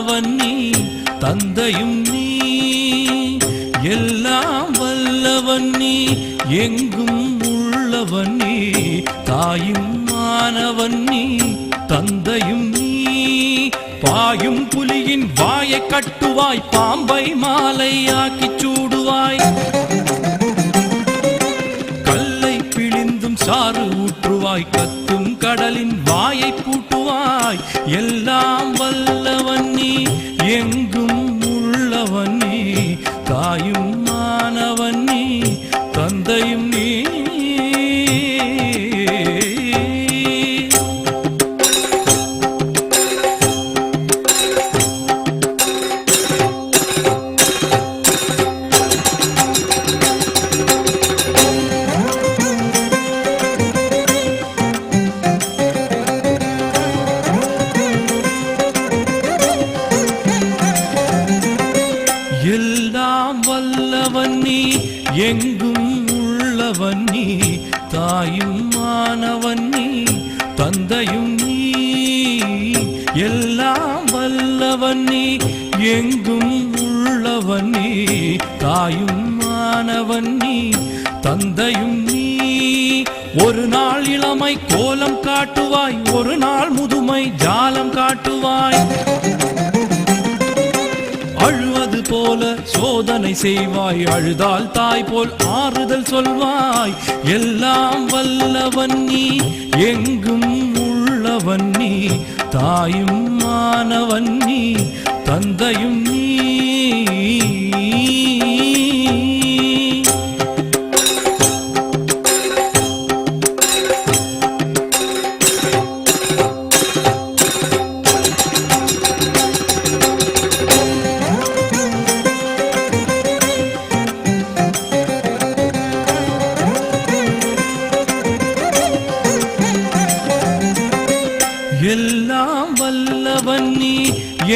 மானவன் நீ தந்தையும் நீ எல்லாம் வல்லவன் நீ எங்கும் உள்ளவன் நீ தாயும் மானவன் நீ தந்தையும் நீ பாயும் புலியின் வாயை கட்டுவாய் பாம்பை மாலையாக்கி சூடுவாய் கல்லை பிழிந்தும் சாறு ஊற்றுவாய் கத்தும் கடலின் வாயை பூட்டுவாய் எல்லாம் வல்லவன் நீ எங்கும் உள்ளவன் நீ தாயும் மானவன் நீ தந்தையும் நீ எல்லாம் வல்லவன் நீ எங்கும் உள்ளவன் நீ தாயும் மானவன் நீ தந்தையும் நீ எல்லாம் வல்லவன் நீ எங்கும் உள்ளவன் நீ தாயும் மானவன் நீ தந்தையும் நீ ஒரு நாள் இளமை கோலம் காட்டுவாய் ஒரு நாள் முதுமை ஜாலம் காட்டுவாய் அழுவது போல சோதனை செய்வாய் அழுதால் தாய் போல் ஆறுதல் சொல்வாய் எல்லாம் வல்லவன் நீ எங்கும் உள்ளவன் நீ தாயும் மானவன் நீ தந்தையும் நீ எல்லாம் வல்லவன் நீ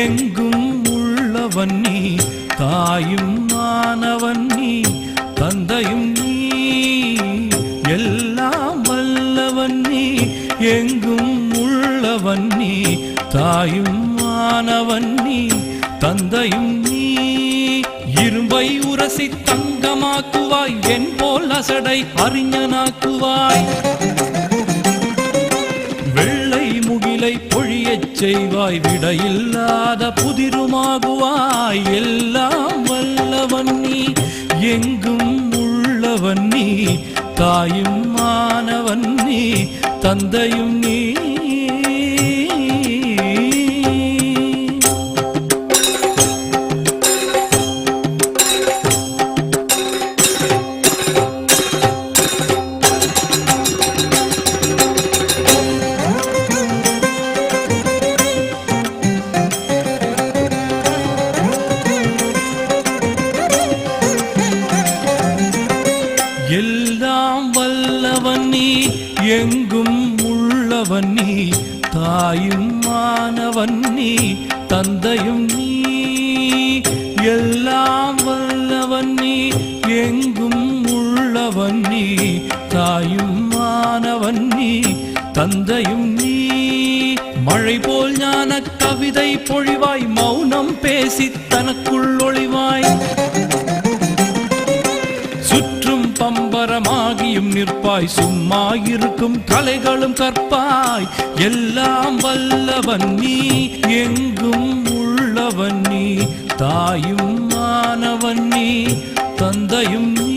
எங்கும் உள்ளவன் நீ தாயும் மானவன் நீ தந்தையும் நீ எல்லாம் வல்லவன் நீ எங்கும் உள்ளவன் நீ தாயும் மானவன் நீ தந்தையும் நீ இரும்பை உரசி தங்கமாக்குவாய் என் போல் அசடை அறிஞனாக்குவாய் முகிலை பொழியச் செய்வாய் விடையில்லாத புதிருமாகுவாய் எல்லாம் வல்லவன் நீ எங்கும் உள்ளவன் நீ தாயும் மானவன் நீ தந்தையும் நீ எல்லாம் வல்லவன் நீ எங்கும் உள்ளவன் நீ தாயும் மானவன் நீ தந்தையும் நீ எல்லாம் வல்லவன் நீ எங்கும் உள்ளவன் நீ தாயும் மானவன் நீ தந்தையும் நீ மழை போல் ஞான கவிதை பொழிவாய் மௌனம் பேசி தனக்குள் ஒளிவாய் பம்பரமாகியும் நிற்பாய் சும்மா இருக்கும் கலைகளும் கற்பாய் எல்லாம் வல்லவன் நீ எங்கும் உள்ளவன் நீ தாயும் மானவன் நீ தந்தையும் நீ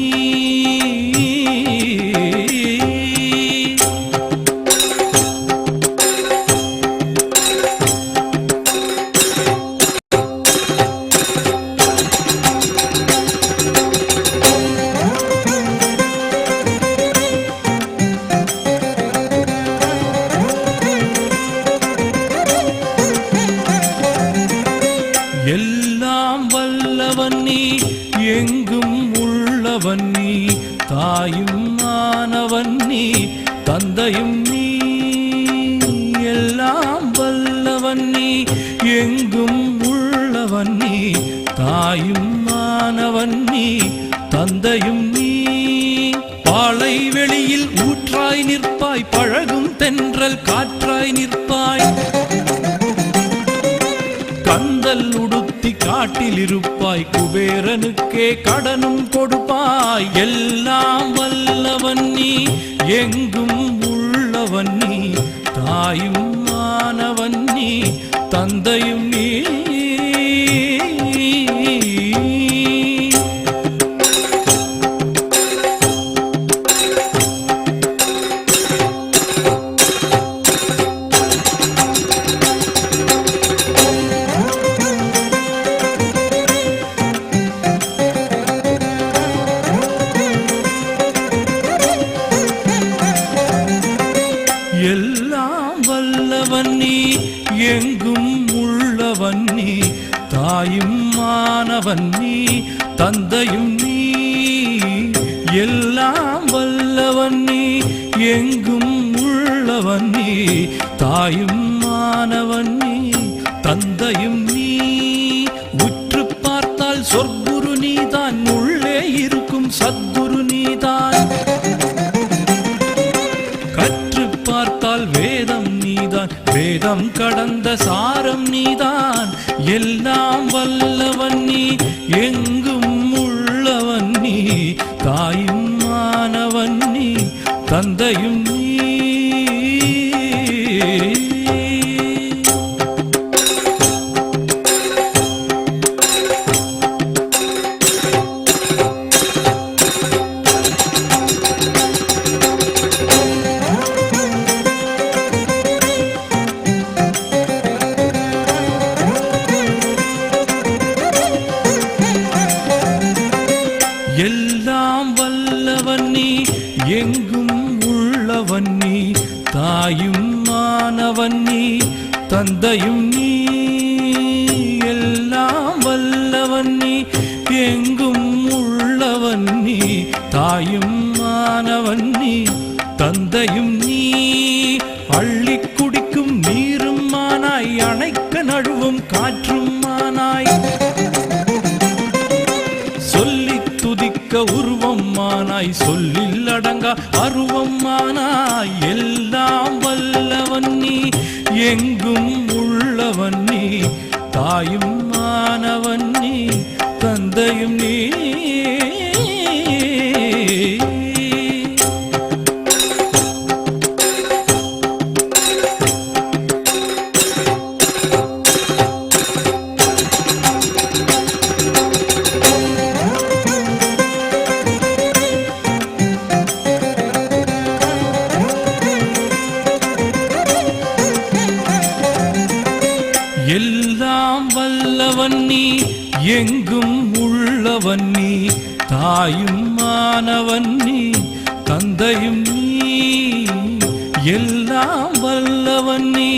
எல்லாம் வல்லவன் நீ எங்கும் உள்ளவன் நீ தாயும் மானவன் நீ தந்தையும் நீ எல்லாம் வல்லவன் நீ எங்கும் உள்ளவன் நீ தாயும் மானவன் நீ தந்தையும் நீ பாலை வெளியில் ஊற்றாய் நிற்பாய் பழகும் தென்றல் காற்றாய் நிற்பாய் கந்தல் உடுத்தி காட்டில் இருப்பாய், குபேரனுக்கே கடனும் கொடுப்பாய். எல்லாம் வல்லவன் நீ, எங்கும் உள்ளவன் நீ, தாயும் மானவன் நீ, தந்தையும் நீ. எல்லாம் வல்லவன் நீ, எங்கும் உள்ளவன் நீ, தாயும் மானவன் நீ, தந்தையும் நீ. எல்லாம் வல்லவன் நீ, எங்கும் உள்ளவன் நீ, தாயும் மானவன் நீ, தந்தையும் நீ. உற்று பார்த்தால் சொற்குரு நீதான், உள்ளே இருக்கும் சத்குரு நீதான். பார்த்தால் வேதம் நீதான், வேதம் கடந்த சாரம் நீதான். எல்லாம் வல்லவன் நீ, எங்கும் உள்ளவன் நீ, தாயும் மானவன் நீ, தந்தையும் நீ. எல்லாம் வல்லவன் நீ, எங்கும் உள்ளவன் நீ, தாயும் மானவன் நீ, தந்தையும் நீ. எல்லாம் வல்லவன் நீ, எங்கும் உள்ளவன் நீ, தாயும் மானவன் நீ, தந்தையும் நீ. அள்ளி குடிக்கும் நீரும் மானாய், அணைக்க நழுவும் காற்றும் மானாய், சொல்லி துதிக்க உருவம் மானாய், சொல்லில் அடங்கா அருவம் மானாய். எல்லாம் வல்லவன் நீ, எங்கும் உள்ளவன் நீ, தாயும் மானவன் நீ, தந்தையும் நீ. எல்லாம் வல்லவன் நீ, எங்கும் உள்ளவன் நீ, தாயும் மானவன் நீ, தந்தையும் நீ. எல்லாம் வல்லவன் நீ,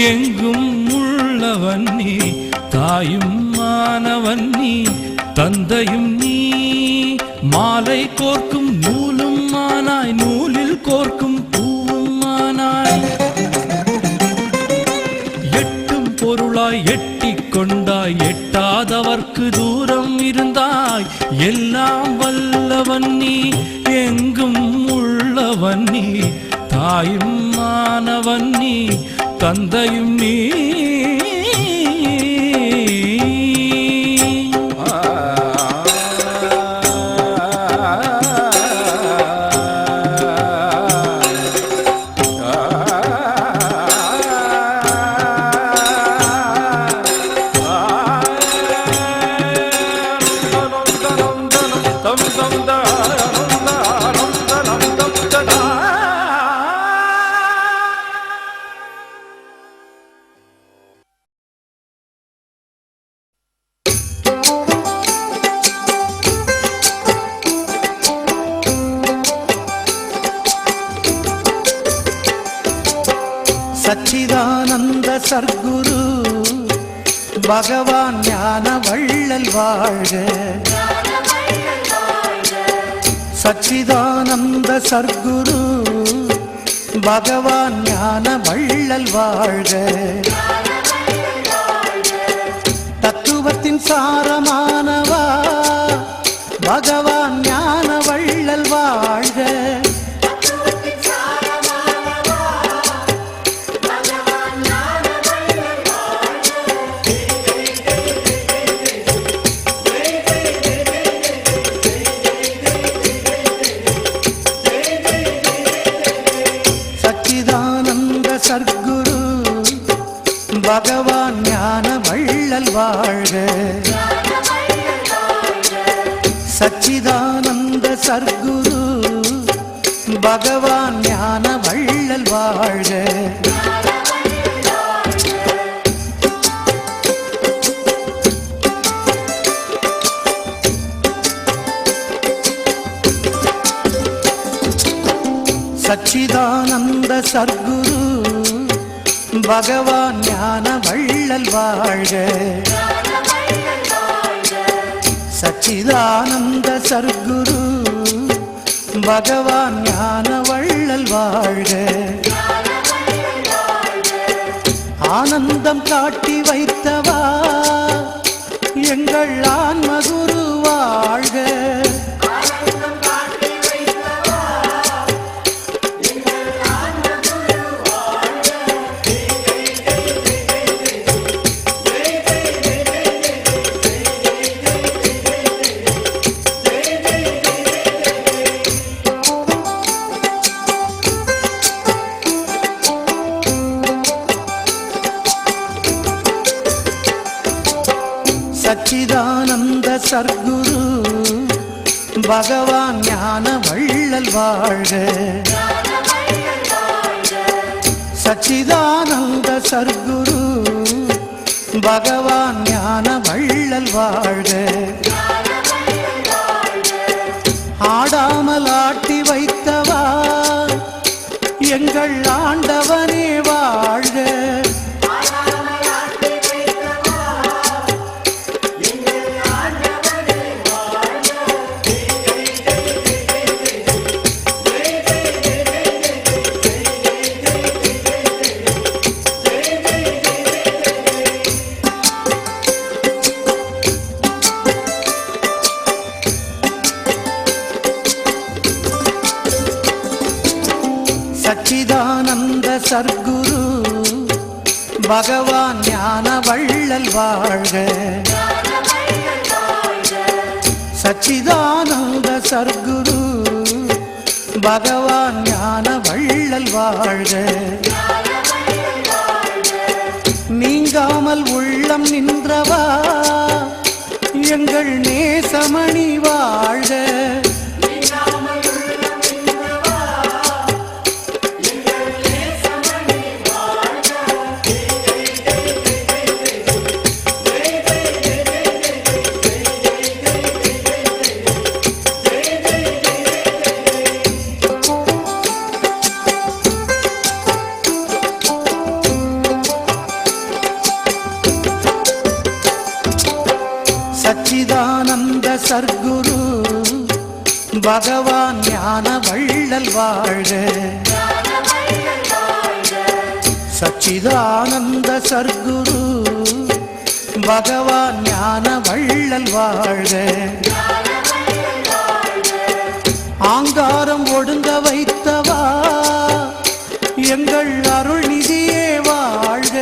எங்கும் உள்ளவன் நீ, தாயும் மானவன் நீ, தந்தையும் நீ. மாலை கோர்க்கும் நூலும் மானாய், நூலில் கோர்க்கும் பூவும் மானாய், பொருளாய் எட்டிக் கொண்டாய், எட்டாதவர்க்கு தூரம் இருந்தாய். எல்லாம் வல்லவன் நீ, எங்கும் உள்ளவன் நீ, தாயும் மானவன் நீ, தந்தையும் நீ. சச்சிதானந்த சர்க்குரு பகவான் ஞான வள்ளல் வாழ்க. சச்சிதானந்த சர்க்குரு பகவான் ஞான வள்ளல் வாழ்க. தத்துவத்தின் சாரமானவா பகவான் ஞான வள்ளல் வாழ்க. வள்ளல் வாழ்க சச்சிதானந்த சர்க்குரு பகவான் ஞான வள்ளல் வாழ்க சச்சிதானந்த சர்க்குரு பகவான் ஞான வள்ளல் வாழ்க சச்சிதானந்த சர்க்குரு பகவான் ஞான வள்ளல் வாழ்க ஆனந்தம் காட்டி வைத்தவா எங்கள் ஆன்மகுரு வாழ்க சச்சிதானந்த சர்க்குரு பகவான் ஞான வள்ளல் வாழ்க சச்சிதானந்த சர்க்குரு பகவான் ஞான வள்ளல் வாழ்க ஆடாமல் ஆட்டி வைத்தவா எங்கள் ஆண்டவனே வாழ்க சச்சிதானந்த சர்க்குரு பகவான் ஞான வள்ளல் வாழ்க சச்சிதானந்த சர்க்குரு பகவான் ஞான வள்ளல் வாழ்க நீங்காமல் உள்ளம் நின்றவா எங்கள் நேசமணி வாழ்க சச்சிதானந்த சர்க்குரு பகவான் ஞான வள்ளல் வாழ்க சச்சிதானந்த சர்க்குரு பகவான் ஞான வள்ளல் வாழ்க ஆங்காரம் ஒடுங்க வைத்தவா எங்கள் அருள் நிதியே வாழ்க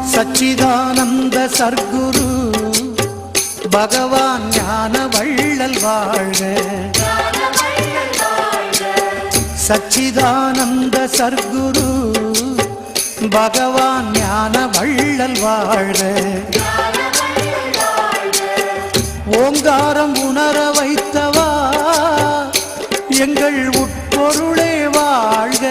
சச்சிதானந்த சர்க்குரு பகவான் ஞான வள்ளல் வாழ்க சச்சிதானந்த சர்க்குரு பகவான் ஞான வள்ளல் வாழ்க ஓங்காரம் உணர வைத்தவா எங்கள் உட்பொருளே வாழ்க